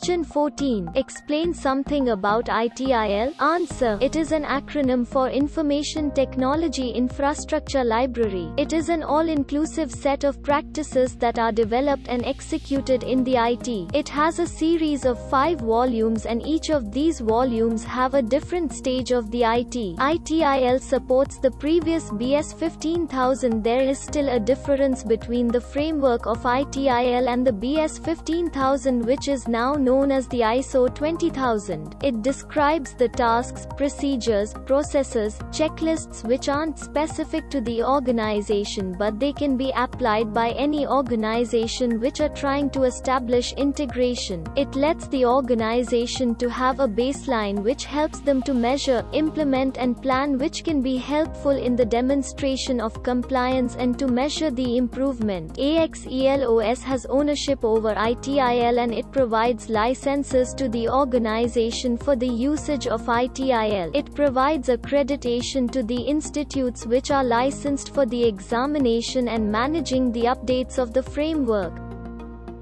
Question 14. Explain something about ITIL. Answer. It is an acronym for Information Technology Infrastructure Library. It is an all-inclusive set of practices that are developed and executed in the IT. It has a series of 5 volumes and each of these volumes have a different stage of the IT. ITIL supports the previous BS 15000. There is still a difference between the framework of ITIL and the BS 15000, which is now known as the ISO 20000. It describes the tasks, procedures, processes, checklists which aren't specific to the organization but they can be applied by any organization which are trying to establish integration. It lets the organization to have a baseline which helps them to measure, implement and plan, which can be helpful in the demonstration of compliance and to measure the improvement. AXELOS has ownership over ITIL and it provides licenses to the organization for the usage of ITIL. It provides accreditation to the institutes which are licensed for the examination and managing the updates of the framework.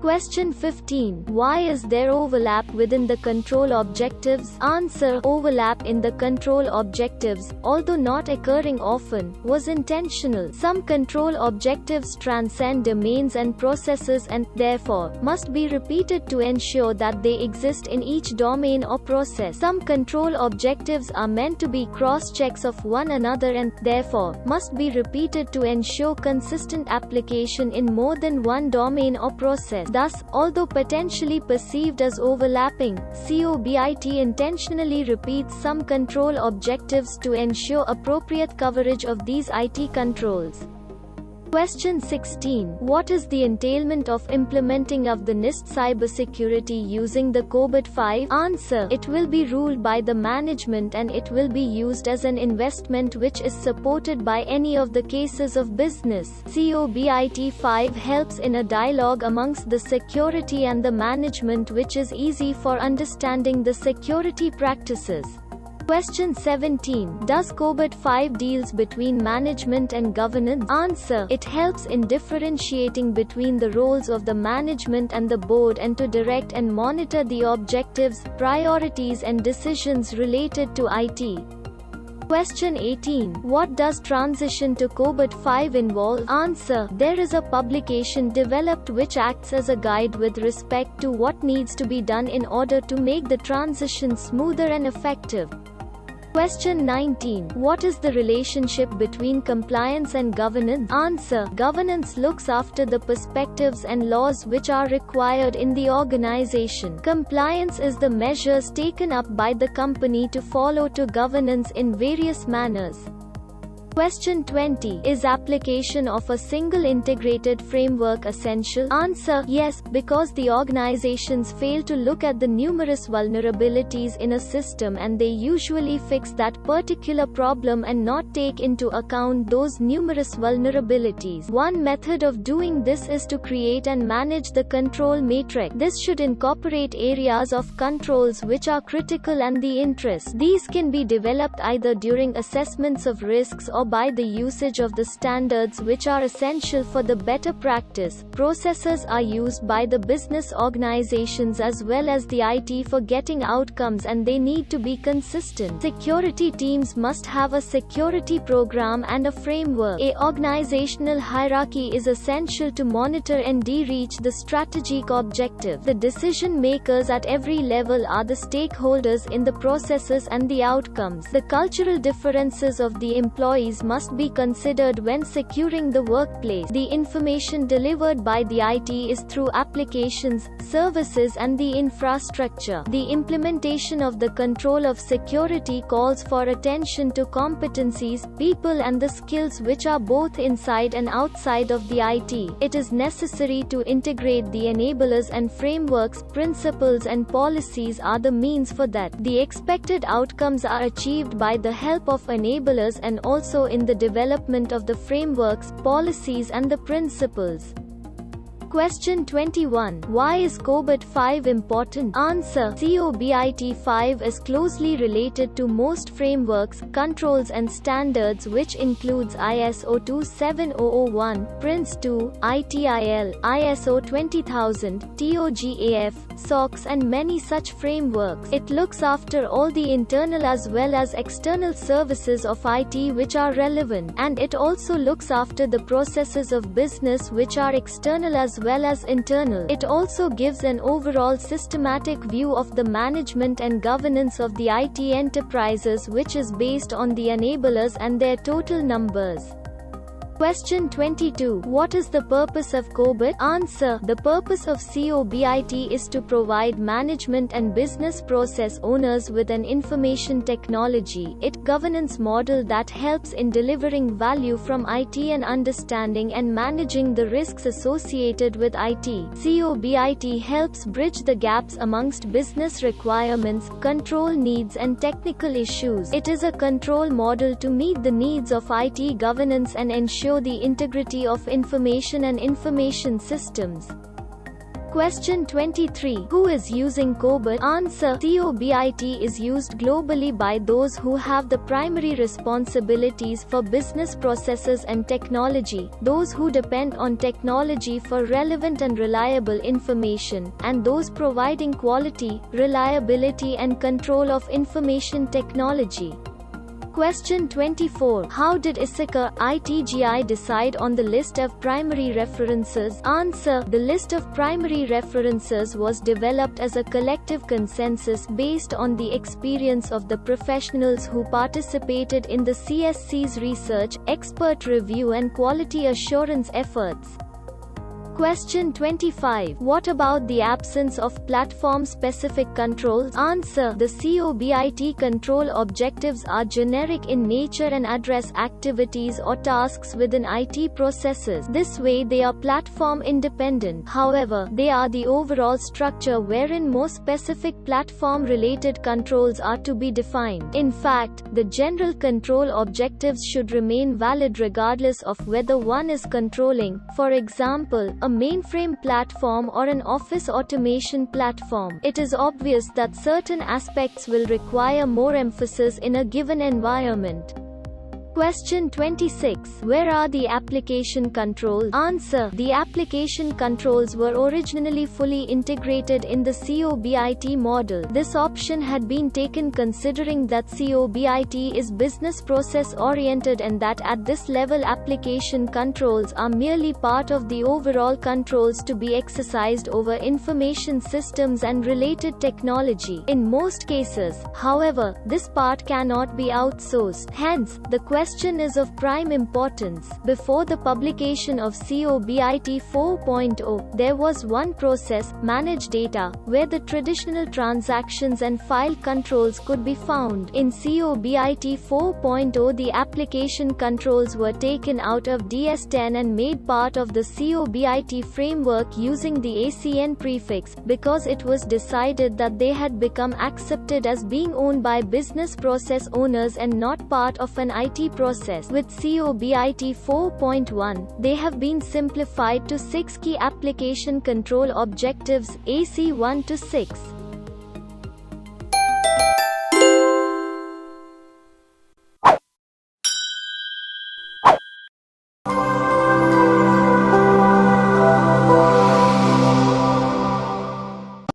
Question 15. Why is there overlap within the control objectives? Answer. Overlap in the control objectives, although not occurring often, was intentional. Some control objectives transcend domains and processes and, therefore, must be repeated to ensure that they exist in each domain or process. Some control objectives are meant to be cross-checks of one another and, therefore, must be repeated to ensure consistent application in more than one domain or process. Thus, although potentially perceived as overlapping, COBIT intentionally repeats some control objectives to ensure appropriate coverage of these IT controls. Question 16. What is the entailment of implementing of the NIST cybersecurity using the Cobit 5? Answer. It will be ruled by the management and it will be used as an investment which is supported by any of the cases of business. Cobit 5 helps in a dialogue amongst the security and the management which is easy for understanding the security practices. Question 17. Does Cobit 5 deals between management and governance? Answer. It helps in differentiating between the roles of the management and the board and to direct and monitor the objectives, priorities and decisions related to IT. Question 18. What does transition to Cobit 5 involve? Answer. There is a publication developed which acts as a guide with respect to what needs to be done in order to make the transition smoother and effective. Question 19. What is the relationship between compliance and governance? Answer. Governance looks after the perspectives and laws which are required in the organization. Compliance is the measures taken up by the company to follow to governance in various manners. Question 20. Is application of a single integrated framework essential? Answer. Yes, because the organizations fail to look at the numerous vulnerabilities in a system and they usually fix that particular problem and not take into account those numerous vulnerabilities. One method of doing this is to create and manage the control matrix. This should incorporate areas of controls which are critical and the interest. These can be developed either during assessments of risks or by the usage of the standards which are essential for the better practice. Processes are used by the business organizations as well as the IT for getting outcomes and they need to be consistent. Security teams must have a security program and a framework. A organizational hierarchy is essential to monitor and reach the strategic objective. The decision makers at every level are the stakeholders in the processes and the outcomes. The cultural differences of the employees must be considered when securing the workplace. The information delivered by the IT is through applications, services and the infrastructure. The implementation of the control of security calls for attention to competencies, people and the skills which are both inside and outside of the IT. It is necessary to integrate the enablers and frameworks. Principles and policies are the means for that. The expected outcomes are achieved by the help of enablers and also in the development of the frameworks, policies and the principles. Question 21. Why is Cobit 5 important? Answer. Cobit 5 is closely related to most frameworks, controls and standards, which includes ISO 27001, Prince2, ITIL, ISO 20000, TOGAF, SOX and many such frameworks. It looks after all the internal as well as external services of IT which are relevant, and it also looks after the processes of business which are external as well as internal. It also gives an overall systematic view of the management and governance of the IT enterprises, which is based on the enablers and their total numbers. Question 22. What is the purpose of Cobit? Answer. The purpose of Cobit is to provide management and business process owners with an information technology governance model that helps in delivering value from IT and understanding and managing the risks associated with IT. Cobit helps bridge the gaps amongst business requirements, control needs and technical issues. It is a control model to meet the needs of IT governance and ensure the integrity of information and information systems. Question 23. Who is using Cobit? Answer. Cobit is used globally by those who have the primary responsibilities for business processes and technology, those who depend on technology for relevant and reliable information, and those providing quality, reliability and control of information technology. Question 24. How did ISACA, ITGI decide on the list of primary references? Answer. The list of primary references was developed as a collective consensus based on the experience of the professionals who participated in the CSC's research, expert review and quality assurance efforts. Question 25. What about the absence of platform-specific controls? Answer. The Cobit control objectives are generic in nature and address activities or tasks within IT processes. This way they are platform-independent. However, they are the overall structure wherein more specific platform-related controls are to be defined. In fact, the general control objectives should remain valid regardless of whether one is controlling, for example, a mainframe platform or an office automation platform. It is obvious that certain aspects will require more emphasis in a given environment. Question 26. Where are the application controls? Answer. The application controls were originally fully integrated in the Cobit model. This option had been taken considering that Cobit is business process oriented and that at this level application controls are merely part of the overall controls to be exercised over information systems and related technology. In most cases, however, this part cannot be outsourced. Hence, the question is of prime importance. Before the publication of Cobit 4.0, there was one process, manage data, where the traditional transactions and file controls could be found. In Cobit 4.0, the application controls were taken out of DS10 and made part of the Cobit framework using the ACN prefix, because it was decided that they had become accepted as being owned by business process owners and not part of an IT process. With Cobit 4.1, they have been simplified to 6 key application control objectives, AC 1 to 6.